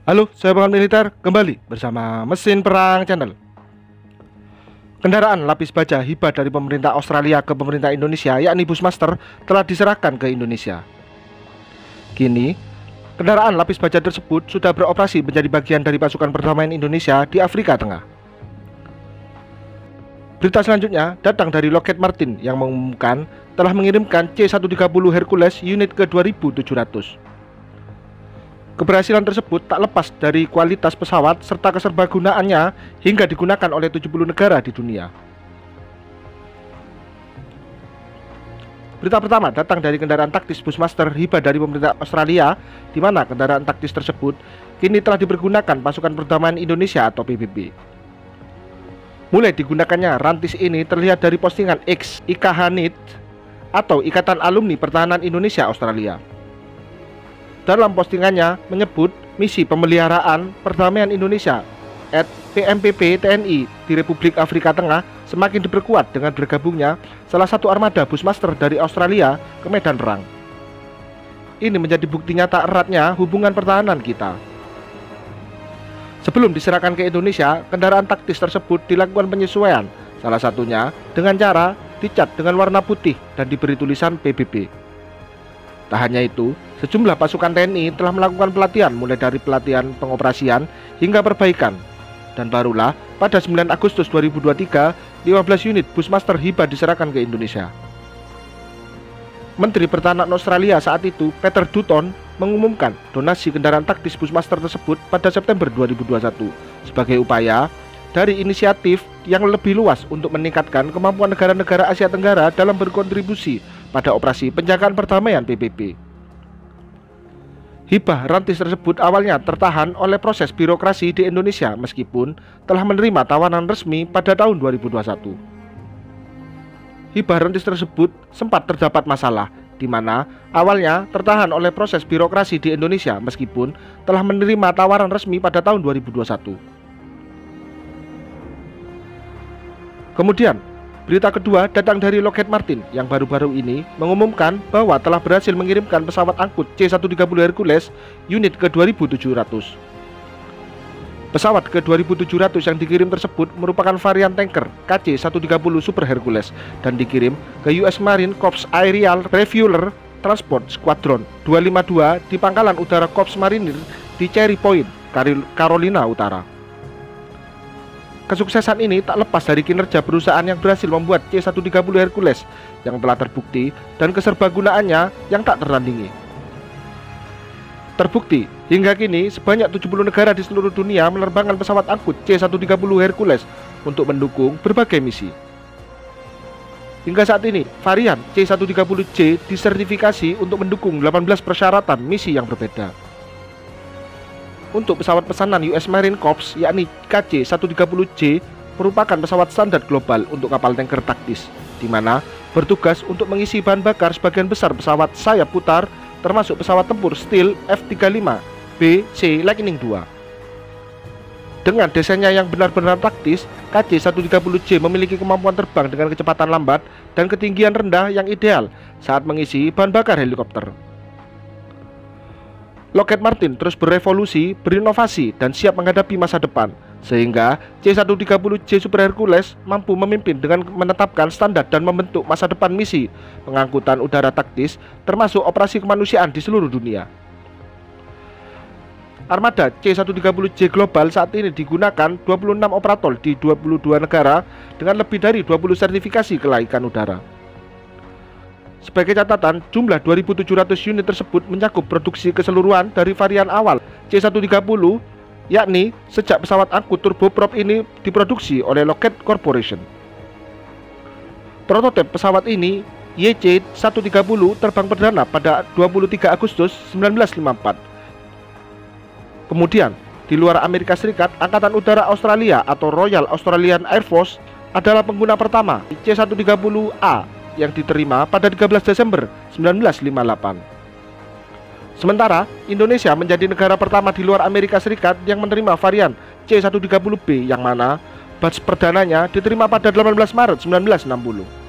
Halo, saya Bangun Militer kembali bersama Mesin Perang Channel. Kendaraan lapis baja hibah dari pemerintah Australia ke pemerintah Indonesia, yakni Bushmaster, telah diserahkan ke Indonesia. Kini, kendaraan lapis baja tersebut sudah beroperasi menjadi bagian dari pasukan perdamaian Indonesia di Afrika Tengah. Berita selanjutnya datang dari Lockheed Martin yang mengumumkan telah mengirimkan C-130 Hercules unit ke-2700. Keberhasilan tersebut tak lepas dari kualitas pesawat serta keserbagunaannya hingga digunakan oleh 70 negara di dunia. Berita pertama datang dari kendaraan taktis Bushmaster hibah dari pemerintah Australia, di mana kendaraan taktis tersebut kini telah dipergunakan pasukan perdamaian Indonesia atau PBB. Mulai digunakannya rantis ini terlihat dari postingan X IKHNIT atau Ikatan Alumni Pertahanan Indonesia Australia. Dalam postingannya menyebut misi pemeliharaan perdamaian Indonesia (PMPP TNI) di Republik Afrika Tengah semakin diperkuat dengan bergabungnya salah satu armada Bushmaster dari Australia ke medan perang. Ini menjadi bukti nyata eratnya hubungan pertahanan kita. Sebelum diserahkan ke Indonesia, kendaraan taktis tersebut dilakukan penyesuaian, salah satunya dengan cara dicat dengan warna putih dan diberi tulisan PBB. Tak hanya itu, sejumlah pasukan TNI telah melakukan pelatihan mulai dari pelatihan pengoperasian hingga perbaikan. Dan barulah pada 9 Agustus 2023, 15 unit Bushmaster hibah diserahkan ke Indonesia. Menteri Pertahanan Australia saat itu, Peter Dutton, mengumumkan donasi kendaraan taktis Bushmaster tersebut pada September 2021 sebagai upaya dari inisiatif yang lebih luas untuk meningkatkan kemampuan negara-negara Asia Tenggara dalam berkontribusi pada operasi penjagaan perdamaian PBB. Hibah rantis tersebut awalnya tertahan oleh proses birokrasi di Indonesia meskipun telah menerima tawaran resmi pada tahun 2021. Hibah rantis tersebut sempat terdapat masalah, di mana awalnya tertahan oleh proses birokrasi di Indonesia meskipun telah menerima tawaran resmi pada tahun 2021. Kemudian, berita kedua datang dari Lockheed Martin yang baru-baru ini mengumumkan bahwa telah berhasil mengirimkan pesawat angkut C-130 Hercules unit ke-2700. Pesawat ke-2700 yang dikirim tersebut merupakan varian tanker KC-130 Super Hercules dan dikirim ke US Marine Corps Aerial Refueler Transport Squadron 252 di Pangkalan Udara Corps Marinir di Cherry Point, Carolina Utara. Kesuksesan ini tak lepas dari kinerja perusahaan yang berhasil membuat C-130 Hercules yang telah terbukti dan keserbagunaannya yang tak tertandingi. Terbukti, hingga kini sebanyak 70 negara di seluruh dunia menerbangkan pesawat angkut C-130 Hercules untuk mendukung berbagai misi. Hingga saat ini, varian C-130J disertifikasi untuk mendukung 18 persyaratan misi yang berbeda. Untuk pesawat pesanan US Marine Corps, yakni KC-130J, merupakan pesawat standar global untuk kapal tanker taktis, di mana bertugas untuk mengisi bahan bakar sebagian besar pesawat sayap putar, termasuk pesawat tempur Stealth F-35B C Lightning II. Dengan desainnya yang benar-benar taktis, KC-130J memiliki kemampuan terbang dengan kecepatan lambat dan ketinggian rendah yang ideal saat mengisi bahan bakar helikopter. Lockheed Martin terus berevolusi, berinovasi, dan siap menghadapi masa depan, sehingga C-130J Super Hercules mampu memimpin dengan menetapkan standar dan membentuk masa depan misi pengangkutan udara taktis, termasuk operasi kemanusiaan di seluruh dunia. Armada C-130J global saat ini digunakan 26 operator di 22 negara dengan lebih dari 20 sertifikasi kelaikan udara. Sebagai catatan, jumlah 2.700 unit tersebut mencakup produksi keseluruhan dari varian awal C-130, yakni sejak pesawat angkut turboprop ini diproduksi oleh Lockheed Corporation. Prototip pesawat ini, YC-130, terbang perdana pada 23 Agustus 1954. Kemudian, di luar Amerika Serikat, Angkatan Udara Australia atau Royal Australian Air Force adalah pengguna pertama C-130A yang diterima pada 13 Desember 1958. Sementara, Indonesia menjadi negara pertama di luar Amerika Serikat yang menerima varian C-130B yang mana batch perdananya diterima pada 18 Maret 1960.